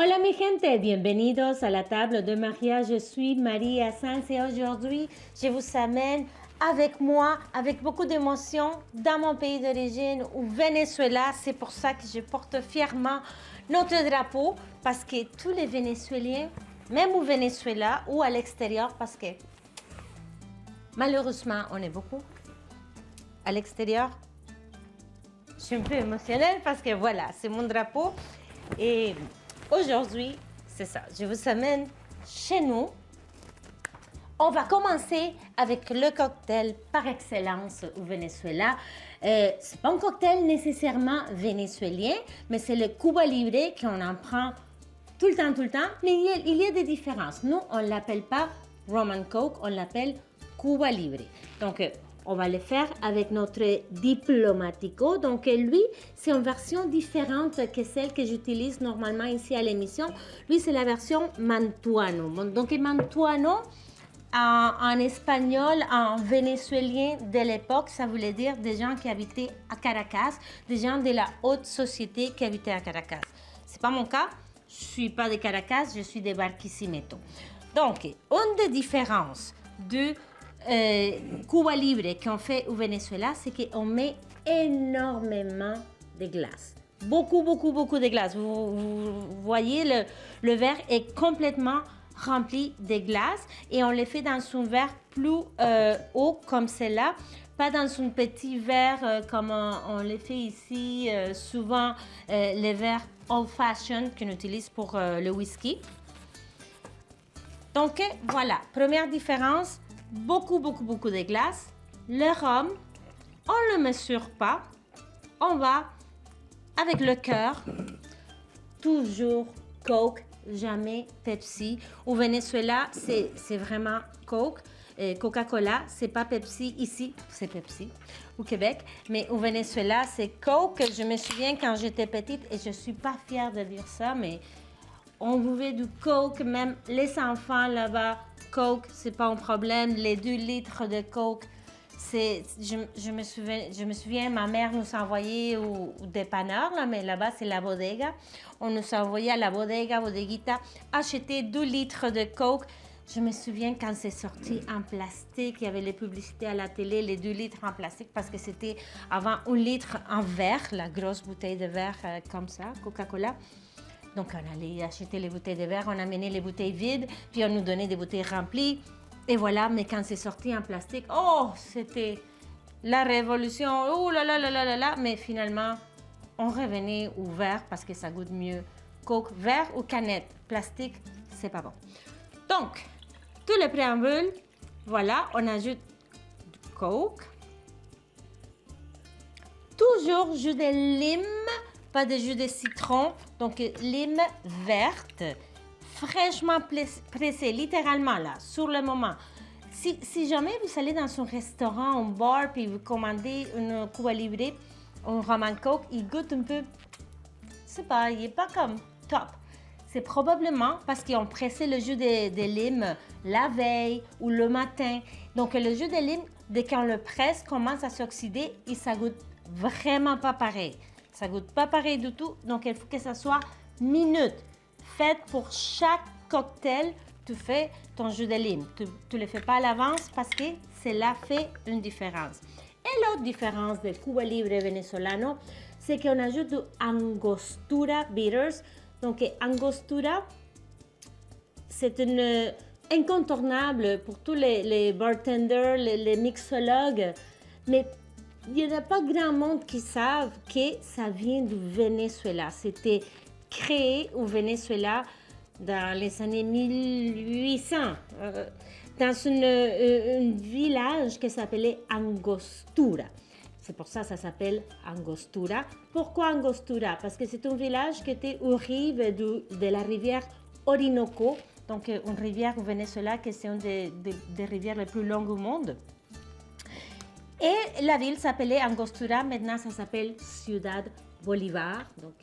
Hola mi gente, bienvenidos à la table de mariage. Je suis Maria Sanz et aujourd'hui, je vous amène avec moi, avec beaucoup d'émotion, dans mon pays d'origine, au Venezuela. C'est pour ça que je porte fièrement notre drapeau, parce que tous les Vénézuéliens, même au Venezuela ou à l'extérieur, parce que malheureusement, on est beaucoup à l'extérieur. Je suis un peu émotionnelle parce que voilà, c'est mon drapeau. Et aujourd'hui, c'est ça, je vous amène chez nous. On va commencer avec le cocktail par excellence au Venezuela. C'est pas un cocktail nécessairement vénézuélien, mais c'est le Cuba Libre qu'on en prend tout le temps, mais il y a des différences. Nous, on ne l'appelle pas Roman Coke, on l'appelle Cuba Libre. Donc, on va le faire avec notre Diplomatico. Donc, lui, c'est une version différente que celle que j'utilise normalement ici à l'émission. Lui, c'est la version Mantuano. Donc, Mantuano, en espagnol, en vénézuélien de l'époque, ça voulait dire des gens qui habitaient à Caracas, des gens de la haute société qui habitaient à Caracas. C'est pas mon cas. Je suis pas de Caracas, je suis de Barquisimeto. Donc, une des différences de Cuba Libre qu'on fait au Venezuela, c'est qu'on met énormément de glace. Beaucoup de glace. Vous voyez, le verre est complètement rempli de glace et on le fait dans un verre plus haut comme celle-là, pas dans un petit verre comme on le fait ici, souvent les verres old fashion qu'on utilise pour le whisky. Donc voilà, première différence, beaucoup de glace. Le rhum, on ne le mesure pas, on va avec le cœur, toujours Coke, jamais Pepsi. Au Venezuela, c'est vraiment Coke. Coca-Cola, c'est pas Pepsi. Ici, c'est Pepsi au Québec. Mais au Venezuela, c'est Coke. Je me souviens quand j'étais petite, et je suis pas fière de dire ça, mais on buvait du Coke, même les enfants là-bas. Coke, c'est pas un problème. Les 2 litres de Coke, je me souviens, ma mère nous envoyait au dépanneur, là, mais là-bas, c'est la bodega. On nous envoyait à la bodeguita, acheter 2 litres de Coke. Je me souviens quand c'est sorti en plastique, il y avait les publicités à la télé, les 2 litres en plastique, parce que c'était avant 1 litre en verre, la grosse bouteille de verre comme ça, Coca-Cola. Donc, on allait acheter les bouteilles de verre, on amenait les bouteilles vides, puis on nous donnait des bouteilles remplies. Et voilà, mais quand c'est sorti en plastique, oh, c'était la révolution, oh là là là là là là. Mais finalement, on revenait au verre parce que ça goûte mieux. Coke, verre ou canette, plastique, c'est pas bon. Donc, tout le préambule, voilà, on ajoute du Coke. Toujours jus de lime, pas de jus de citron, donc lime verte, fraîchement pressée, littéralement là, sur le moment. Si jamais vous allez dans un restaurant, un bar, puis vous commandez une Cuba Libre, un Roman Coke, il goûte un peu, c'est pas, il est pas comme top. C'est probablement parce qu'ils ont pressé le jus de lime la veille ou le matin. Donc le jus de lime, dès qu'on le presse, commence à s'oxyder et ça goûte vraiment pas pareil. Ça goûte pas pareil du tout, donc il faut que ça soit minute. Fait pour chaque cocktail, tu fais ton jus de lime. Tu le fais pas à l'avance parce que cela fait une différence. Et l'autre différence de Cuba Libre Venezolano, c'est qu'on ajoute du Angostura Bitters. Donc Angostura, c'est une incontournable pour tous les bartenders, les mixologues, mais il n'y en a pas grand monde qui savent que ça vient du Venezuela. C'était créé au Venezuela dans les années 1800, dans un village qui s'appelait Angostura. C'est pour ça que ça s'appelle Angostura. Pourquoi Angostura? Parce que c'est un village qui était aux rives de la rivière Orinoco, donc une rivière au Venezuela qui est une des rivières les plus longues au monde. Et la ville s'appelait Angostura, maintenant ça s'appelle Ciudad Bolívar. Donc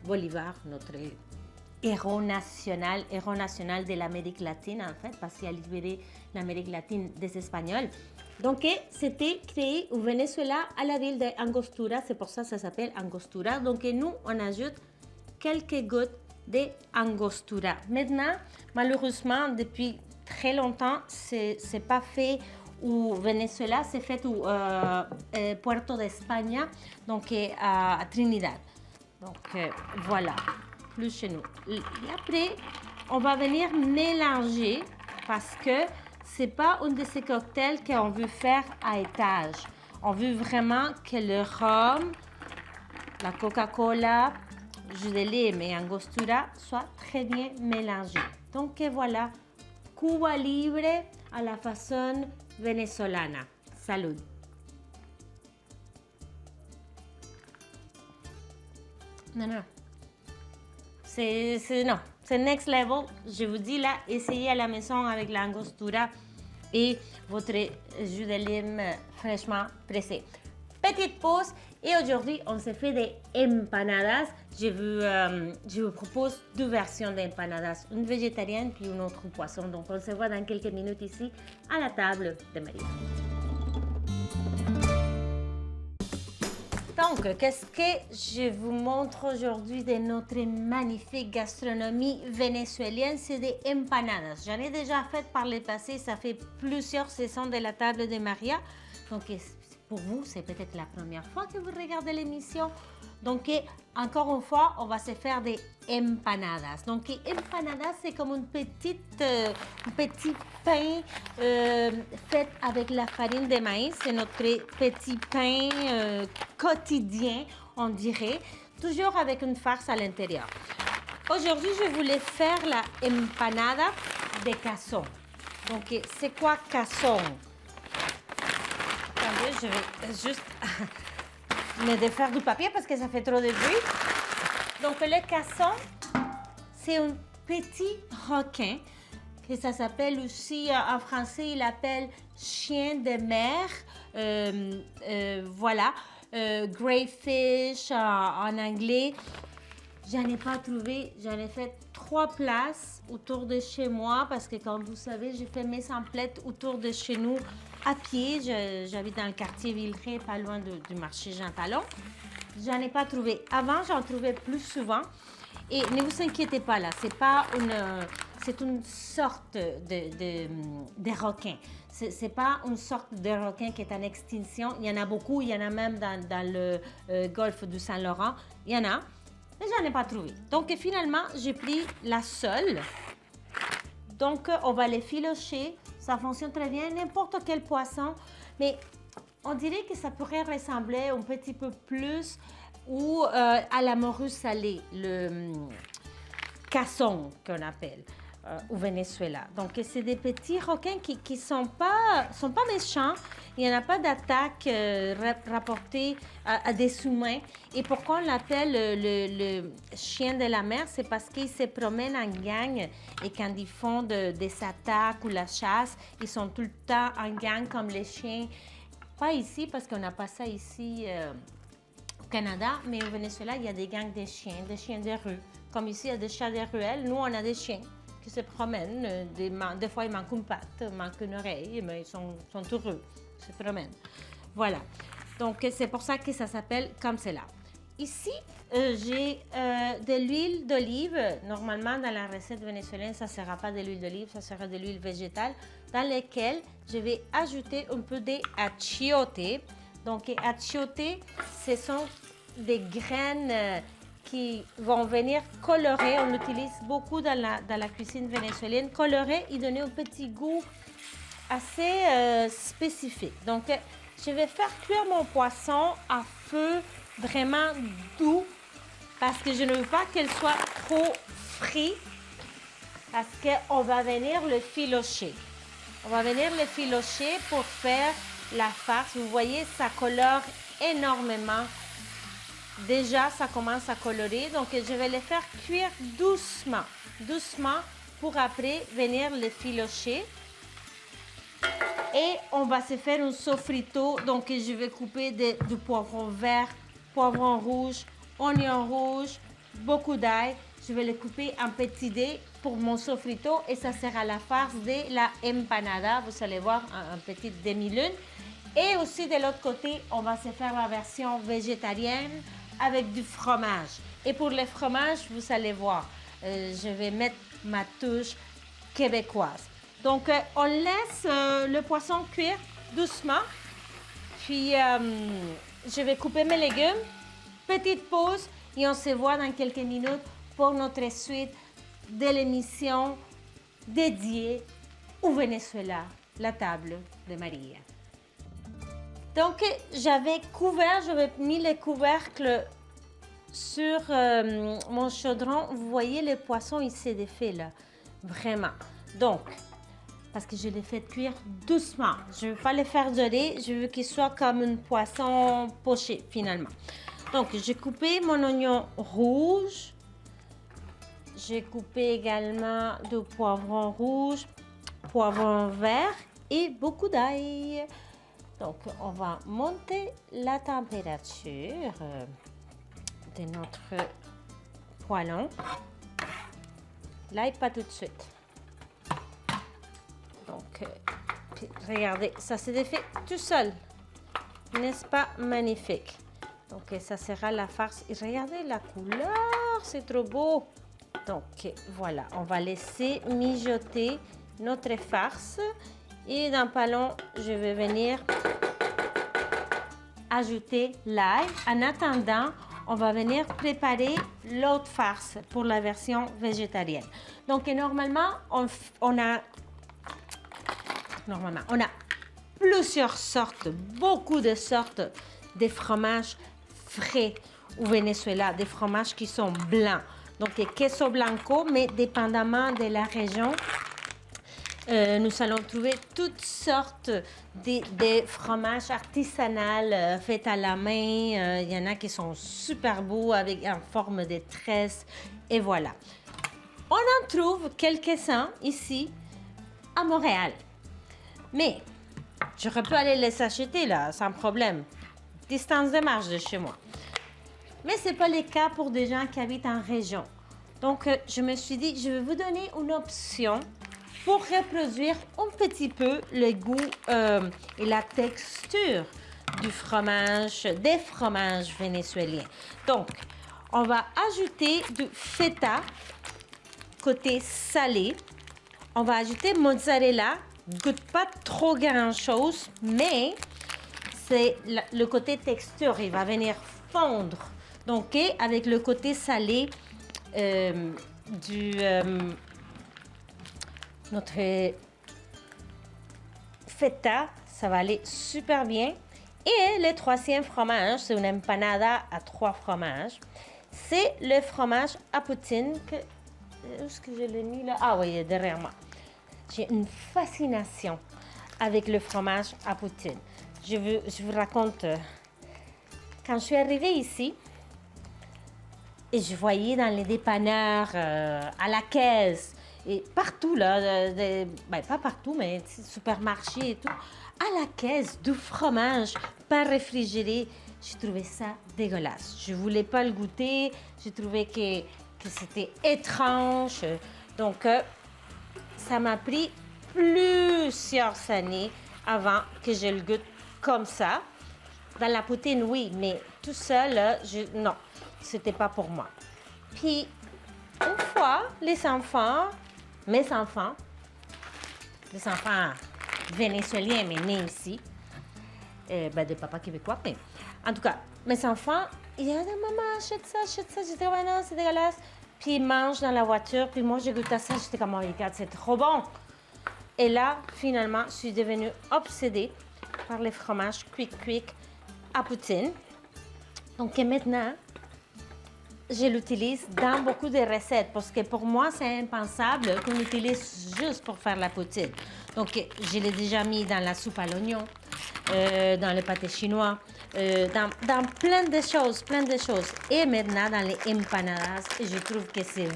Bolívar, notre héros national de l'Amérique latine en fait, parce qu'il a libéré l'Amérique latine des Espagnols. Donc c'était créé au Venezuela à la ville d'Angostura, c'est pour ça que ça s'appelle Angostura. Donc nous, on ajoute quelques gouttes de angostura. Maintenant, malheureusement, depuis très longtemps, c'est pas fait au Venezuela, c'est fait au Puerto de España, donc à Trinidad. Donc voilà, plus chez nous. Et après, on va venir mélanger parce que c'est pas un de ces cocktails qu'on veut faire à étage. On veut vraiment que le rhum, la Coca-Cola, jus de lime et angostura soient très bien mélangés. Donc voilà, Cuba Libre à la façon venezolana. Salud! Non. C'est next level. Je vous dis là, essayez à la maison avec l'angostura et votre jus de lime fraîchement pressé. Petite pause et aujourd'hui, on se fait des empanadas. Je vous propose deux versions d'empanadas, une végétarienne puis une autre poisson. Donc, on se voit dans quelques minutes ici à la table de Maria. Donc, qu'est-ce que je vous montre aujourd'hui de notre magnifique gastronomie vénézuélienne? C'est des empanadas. J'en ai déjà fait par le passé, ça fait plusieurs saisons de la table de Maria. Donc, pour vous, c'est peut-être la première fois que vous regardez l'émission. Donc, encore une fois, on va se faire des empanadas. Donc, empanadas, c'est comme un petit pain fait avec la farine de maïs. C'est notre petit pain quotidien, on dirait, toujours avec une farce à l'intérieur. Aujourd'hui, je voulais faire la empanada de cassón. Donc, c'est quoi cassón? Attendez, je vais juste me défaire du papier parce que ça fait trop de bruit. Donc, le cassón, c'est un petit requin que ça s'appelle aussi, en français, il l'appelle chien de mer. Voilà, greyfish en anglais. J'en ai pas trouvé, j'en ai fait 3 places autour de chez moi parce que comme vous savez, j'ai fait mes emplettes autour de chez nous à pied. J'habite dans le quartier Villeray, pas loin du marché Jean Talon. J'en ai pas trouvé. Avant, j'en trouvais plus souvent. Et ne vous inquiétez pas là, c'est une sorte de requin. C'est pas une sorte de requin qui est en extinction. Il y en a beaucoup, il y en a même dans le golfe du Saint-Laurent. Il y en a. Mais j'en ai pas trouvé. Donc, finalement, j'ai pris la sole. Donc, on va les filocher. Ça fonctionne très bien. N'importe quel poisson. Mais on dirait que ça pourrait ressembler un petit peu plus à la morue salée, le cassón qu'on appelle au Venezuela. Donc, c'est des petits requins qui sont pas méchants. Il n'y en a pas d'attaque rapportée à des humains. Et pourquoi on l'appelle le chien de la mer? C'est parce qu'ils se promènent en gang et quand ils font des attaques ou la chasse, ils sont tout le temps en gang comme les chiens. Pas ici, parce qu'on n'a pas ça ici au Canada, mais au Venezuela, il y a des gangs de chiens de rue. Comme ici, il y a des chats de ruelle. Nous, on a des chiens qui se promènent. Des fois, ils manquent une patte, manquent une oreille, mais ils sont heureux. Se promènent. Voilà. Donc, c'est pour ça que ça s'appelle comme cela. Ici, j'ai de l'huile d'olive. Normalement, dans la recette vénézuélienne, ça ne sera pas de l'huile d'olive, ça sera de l'huile végétale, dans laquelle je vais ajouter un peu d'achiote. Donc, achiote, ce sont des graines qui vont venir colorer. On l'utilise beaucoup dans la cuisine vénézuélienne. Colorer et donner un petit goût assez spécifique. Donc, je vais faire cuire mon poisson à feu vraiment doux parce que je ne veux pas qu'elle soit trop frite parce qu'on va venir le filocher. On va venir le filocher pour faire la farce. Vous voyez, ça colore énormément. Déjà, ça commence à colorer. Donc, je vais le faire cuire doucement. Doucement pour après venir le filocher. Et on va se faire un sofrito. Donc, je vais couper du poivron vert, poivron rouge, oignon rouge, beaucoup d'ail. Je vais les couper en petits dés pour mon sofrito et ça sera la farce de la empanada. Vous allez voir, un petit demi-lune. Et aussi, de l'autre côté, on va se faire la version végétarienne avec du fromage. Et pour le fromage, vous allez voir, je vais mettre ma touche québécoise. Donc, on laisse le poisson cuire doucement. Puis, je vais couper mes légumes. Petite pause et on se voit dans quelques minutes pour notre suite de l'émission dédiée au Venezuela, la table de Maria. Donc, j'avais mis les couvercles sur mon chaudron. Vous voyez, le poisson, il s'est défait là, vraiment. Donc, parce que je l'ai fait cuire doucement. Je ne veux pas le faire dorer, je veux qu'il soit comme un poisson poché finalement. Donc, j'ai coupé mon oignon rouge. J'ai coupé également du poivron rouge, poivron vert et beaucoup d'ail. Donc, on va monter la température de notre poêlon. L'ail, pas tout de suite. Donc, regardez, ça s'est défait tout seul. N'est-ce pas magnifique? Donc, ça sera la farce. Et regardez la couleur, c'est trop beau. Donc, voilà, on va laisser mijoter notre farce. Et dans pas long, je vais venir ajouter l'ail. En attendant, on va venir préparer l'autre farce pour la version végétarienne. Donc, normalement, on a plusieurs sortes, beaucoup de sortes de fromages frais au Venezuela, des fromages qui sont blancs. Donc, queso blanco, mais dépendamment de la région, nous allons trouver toutes sortes de fromages artisanaux faits à la main. Il y en a qui sont super beaux en forme de tresse. Et voilà. On en trouve quelques-uns ici à Montréal. Mais je peux aller les acheter là, sans problème. Distance de marche de chez moi. Mais ce n'est pas le cas pour des gens qui habitent en région. Donc, je me suis dit, je vais vous donner une option pour reproduire un petit peu le goût et la texture des fromages vénézuéliens. Donc, on va ajouter du feta côté salé. On va ajouter mozzarella. Goûte pas trop grand-chose, mais c'est le côté texture. Il va venir fondre. Donc, avec le côté salé notre feta, ça va aller super bien. Et le troisième fromage, c'est une empanada à 3 fromages. C'est le fromage à poutine. Où est-ce que je l'ai mis là? Ah oui, derrière moi. J'ai une fascination avec le fromage à poutine. Je vous raconte. Quand je suis arrivée ici, et je voyais dans les dépanneurs, à la caisse, et partout, là, pas partout, mais supermarché et tout, à la caisse du fromage pas réfrigéré, j'ai trouvé ça dégueulasse. Je ne voulais pas le goûter, j'ai trouvé que c'était étrange. Donc, ça m'a pris plusieurs années avant que je le goûte comme ça. Dans la poutine, oui, mais tout seul, là, non, c'était pas pour moi. Puis, une fois, mes enfants vénézuéliens, mais nés ici, de papa québécois, mais en tout cas, mes enfants, ils disent, maman, achète ça. J'étais, ouais, non, c'est dégueulasse. Puis ils mangent dans la voiture, puis moi, j'ai goûté à ça, j'étais comme, oh, regarde, c'est trop bon. Et là, finalement, je suis devenue obsédée par les fromages quick à poutine. Donc maintenant, je l'utilise dans beaucoup de recettes parce que pour moi, c'est impensable qu'on l'utilise juste pour faire la poutine. Donc, je l'ai déjà mis dans la soupe à l'oignon, dans le pâté chinois, dans plein de choses. Et maintenant, dans les empanadas, je trouve que c'est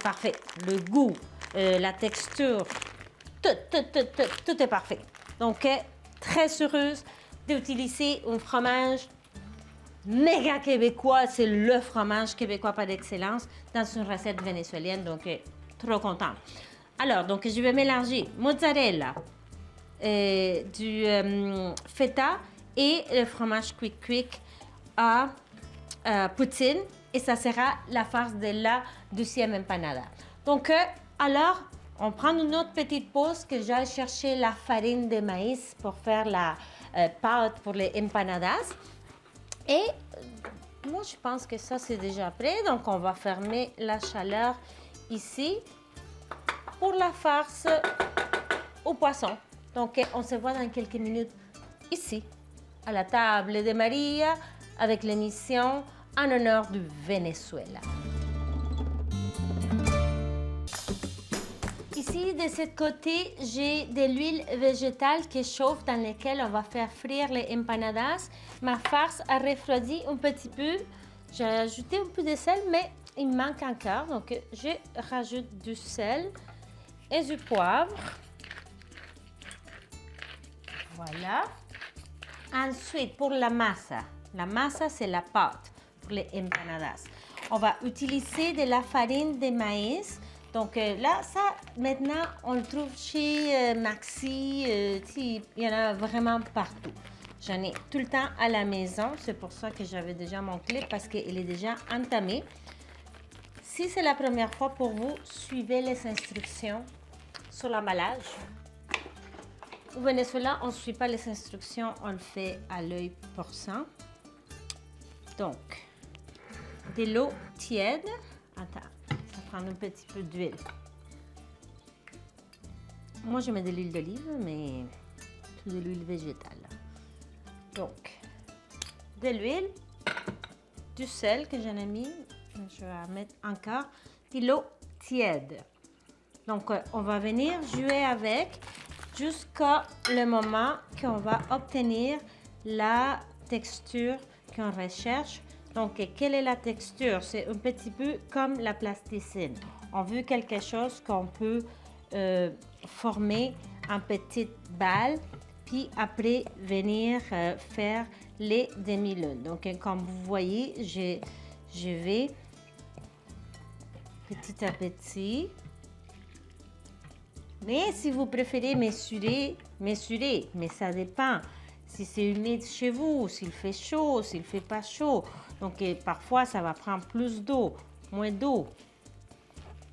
parfait. Le goût, la texture, tout est parfait. Donc, très heureuse d'utiliser un fromage méga québécois. C'est le fromage québécois par excellence dans une recette vénézuélienne. Donc, trop contente. Alors, donc, je vais mélanger mozzarella, du feta et le fromage quick à poutine. et ça sera la farce de la deuxième empanada. Donc, alors, on prend une autre petite pause que j'aille chercher la farine de maïs pour faire la pâte pour les empanadas. Et moi, je pense que ça, c'est déjà prêt. Donc, on va fermer la chaleur ici pour la farce au poisson. Donc, on se voit dans quelques minutes ici, à la table de Maria, avec l'émission en honneur du Venezuela. Ici, de ce côté, j'ai de l'huile végétale qui chauffe dans laquelle on va faire frire les empanadas. Ma farce a refroidi un petit peu. J'ai ajouté un peu de sel, mais il manque encore. Donc, je rajoute du sel et du poivre. Voilà. Ensuite, pour la masa. La masa, c'est la pâte pour les empanadas. On va utiliser de la farine de maïs. Donc là, ça, maintenant, on le trouve chez Maxi. Il y en a vraiment partout. J'en ai tout le temps à la maison. C'est pour ça que j'avais déjà mon clé parce qu'il est déjà entamé. Si c'est la première fois pour vous, suivez les instructions sur l'emballage. Au Venezuela, on ne suit pas les instructions, on le fait à l'œil porcin. Donc, de l'eau tiède. Attends, ça prend un petit peu d'huile. Moi, je mets de l'huile d'olive, mais c'est de l'huile végétale. Donc, de l'huile, du sel que j'en ai mis. Je vais mettre encore de l'eau tiède. Donc, on va venir jouer avec jusqu'au moment qu'on va obtenir la texture qu'on recherche. Donc, quelle est la texture? C'est un petit peu comme la plasticine. On veut quelque chose qu'on peut former en petites balles, puis après venir faire les demi-lunes. Donc, comme vous voyez, je vais petit à petit. Mais si vous préférez mesurer, mais ça dépend. Si c'est humide chez vous, s'il fait chaud, s'il fait pas chaud. Donc, parfois, ça va prendre plus d'eau, moins d'eau.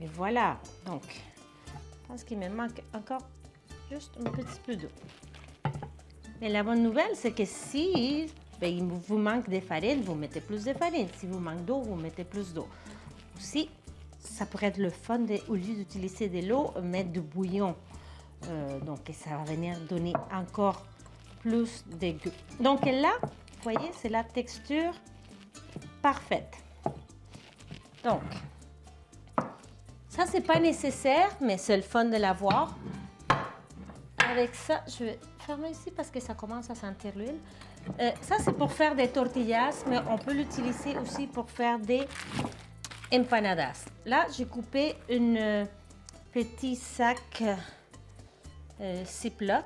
Et voilà. Donc, je pense qu'il me manque encore juste un petit peu d'eau. Mais la bonne nouvelle, c'est que si il vous manque de farine, vous mettez plus de farine. Si vous manque d'eau, vous mettez plus d'eau. Aussi, ça pourrait être le fun, au lieu d'utiliser de l'eau, mettre du bouillon. Donc, ça va venir donner encore plus de goût. Donc là, vous voyez, c'est la texture parfaite. Donc, ça, c'est pas nécessaire, mais c'est le fun de l'avoir. Avec ça, je vais fermer ici parce que ça commence à sentir l'huile. Ça, c'est pour faire des tortillas, mais on peut l'utiliser aussi pour faire des empanadas. Là, j'ai coupé un petit sac Ziploc.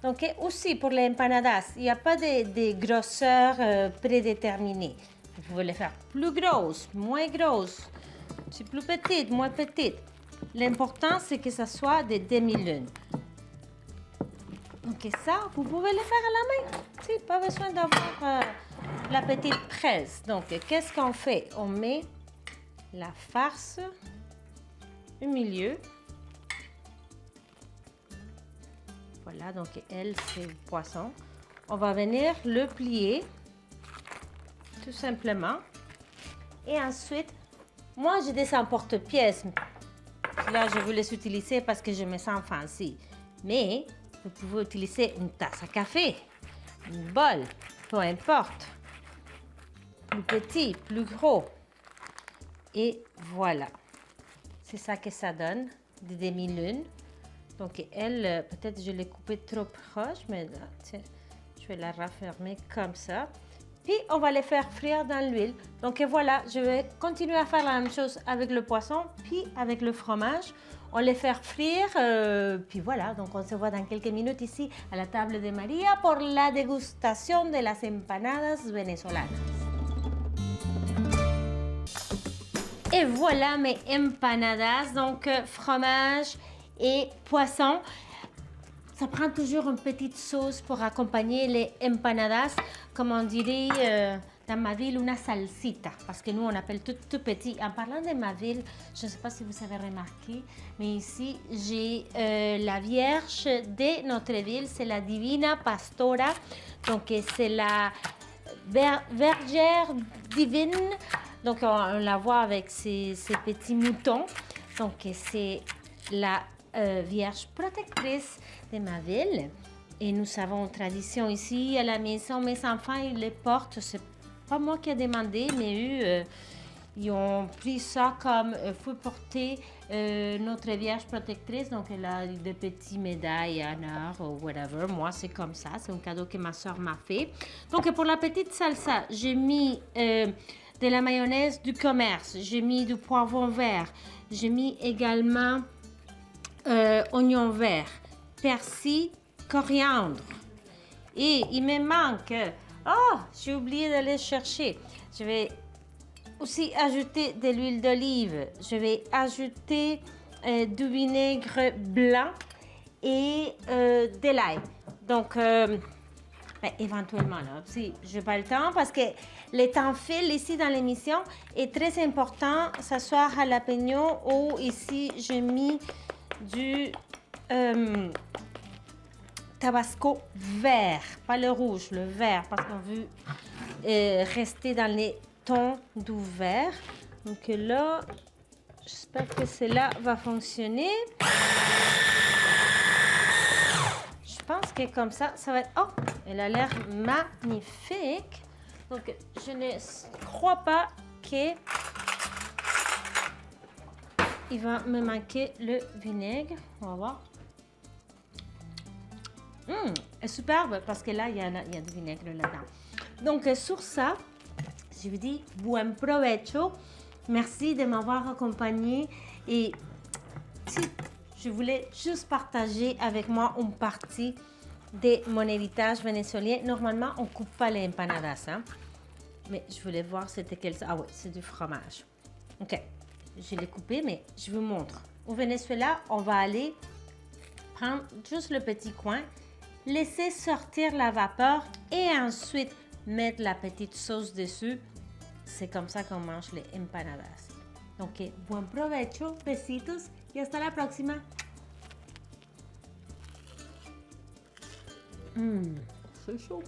Donc, aussi pour les empanadas, il n'y a pas de grosseur prédéterminée. Vous pouvez les faire plus grosses, moins grosses, c'est plus petite, moins petite. L'important, c'est que ça soit des demi-lunes. Donc, ça, vous pouvez le faire à la main. Pas besoin d'avoir la petite presse. Donc, qu'est-ce qu'on fait? On met la farce au milieu. Voilà, donc elle, c'est le poisson. On va venir le plier, tout simplement. Et ensuite, moi, j'ai des emporte-pièces. Là, je veux les utiliser parce que je me sens fancy. Mais, vous pouvez utiliser une tasse à café, une bol, peu importe. Plus petit, plus gros. Et voilà. C'est ça que ça donne, des demi-lunes. Donc, elle, peut-être je l'ai coupée trop proche, mais là, tiens, je vais la raffermer comme ça. Puis, on va les faire frire dans l'huile. Donc, voilà, je vais continuer à faire la même chose avec le poisson, puis avec le fromage. On les fait frire, puis voilà. Donc, on se voit dans quelques minutes ici à la table de Maria pour la dégustation de las empanadas venezolanas. Et voilà mes empanadas, donc fromage et poisson. Ça prend toujours une petite sauce pour accompagner les empanadas, comme on dirait dans ma ville une salsita, parce que nous on appelle tout petit. En parlant de ma ville, je ne sais pas si vous avez remarqué, mais ici j'ai la Vierge de notre ville, c'est la Divina Pastora, donc c'est la bergère divine, donc on la voit avec ses petits moutons, donc c'est la Vierge protectrice de ma ville. Et nous avons une tradition ici à la maison. Mes enfants, ils les portent. C'est pas moi qui ai demandé, mais eux, ils ont pris ça comme faut porter notre Vierge protectrice. Donc, elle a des petites médailles en or ou whatever. Moi, c'est comme ça. C'est un cadeau que ma soeur m'a fait. Donc, pour la petite salsa, j'ai mis de la mayonnaise du commerce. J'ai mis du poivron vert. J'ai mis également oignon vert, persil, coriandre. Et il me manque, oh, j'ai oublié d'aller chercher. Je vais aussi ajouter de l'huile d'olive. Je vais ajouter du vinaigre blanc et de l'ail. Donc, éventuellement, là, si je n'ai pas le temps, parce que le temps file ici dans l'émission est très important, que ce soit jalapeno ou ici, j'ai mis du tabasco vert, pas le rouge, le vert, parce qu'on veut rester dans les tons du vert. Donc là, j'espère que cela va fonctionner. Je pense que comme ça, ça va être... Oh, elle a l'air magnifique. Donc, je ne crois pas que il va me manquer le vinaigre. On va voir. C'est superbe parce que là, il y a du vinaigre là-dedans. Donc, sur ça, je vous dis buen provecho. Merci de m'avoir accompagné. Et si je voulais juste partager avec moi une partie de mon héritage vénézuélien. Normalement, on ne coupe pas les empanadas, hein? Mais je voulais voir c'était quel... Ah oui, c'est du fromage. OK. Je l'ai coupé, mais je vous montre. Au Venezuela, on va aller prendre juste le petit coin, laisser sortir la vapeur et ensuite mettre la petite sauce dessus. C'est comme ça qu'on mange les empanadas. Donc, buen provecho, besitos y hasta la próxima. C'est chaud.